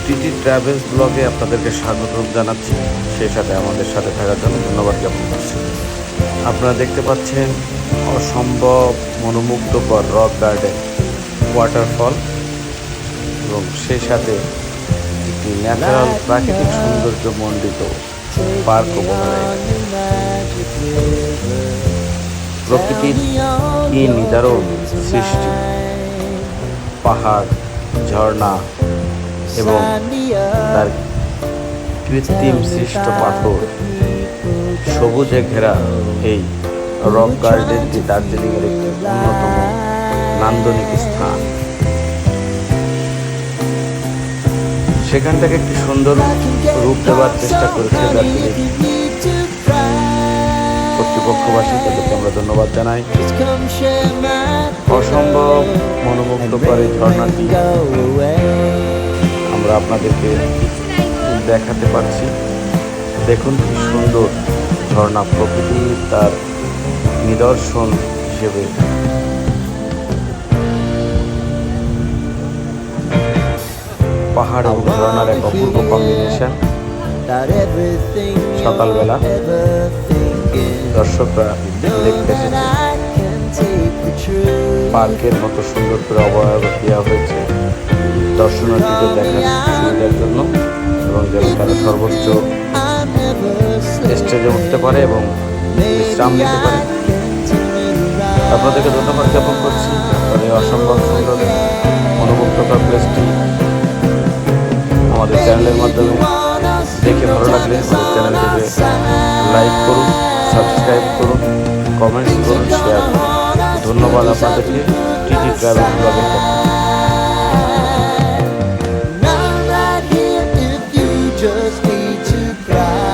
TT travels ব্লগে আপনাদেরকে স্বাগত জানাচ্ছি। সেই সাথে আমাদের সাথে থাকার জন্য ধন্যবাদ জ্ঞাপন করছি। আপনারা দেখতে পাচ্ছেন অসম্ভব মনোমুগ্ধকর রক গার্ডেন, ওয়াটারফল এবং সেই সাথে একটি ন্যাচারাল প্রাকৃতিক সৌন্দর্য মণ্ডিত পার্ক উপহারে। প্রকৃতির কি নিদারুণ সৃষ্টি! পাহাড়, ঝর্ণা এবং তার কৃত্রিম সৃষ্ট পাথর, সবুজে ঘেরা এই রক গার্ডেনটি দার্জিলিংয়ের একটি অন্যতম নান্দনিক স্থান। সেখানটাকে একটি সুন্দর রূপ দেওয়ার চেষ্টা করেছে দার্জিলিং কর্তৃপক্ষবাসীদেরকে আমরা ধন্যবাদ জানাই। অসম্ভব মনোমুগ্ধকর এই ঝর্ণাটি আমরা আপনাদেরকে দেখাতে পারছি। দেখুন কি সুন্দর ঝর্ণা, প্রকৃতি তার নিদর্শন হিসেবে পাহাড় এবং ঝর্ণার এক অপূর্ব কম্বিনেশন। সকালবেলা দর্শকরা দেখতে এসেছে। পার্কের মতো সুন্দর করে অবয়ব দেওয়া হয়েছে দর্শনার্থীদের দেখার সুবিধার জন্য, এবং যেন তারা সর্বোচ্চ স্টেজে উঠতে পারে এবং বিশ্রাম নিতে পারে। আপনাদেরকে ধন্যবাদ জ্ঞাপন করছি। আপনাদের এই অসম্ভব সুন্দর মনোমুগ্ধকর প্লেসটি আমাদের চ্যানেলের মাধ্যমে দেখে ভালো লাগলে আমাদের চ্যানেলটিকে লাইক করুন, সাবস্ক্রাইব করুন, কমেন্টস করুন, শেয়ার করুন। ধন্যবাদ আপনাদেরকে টিটি ট্রাভেল ব্লগের পক্ষ থেকে। Just need to cry.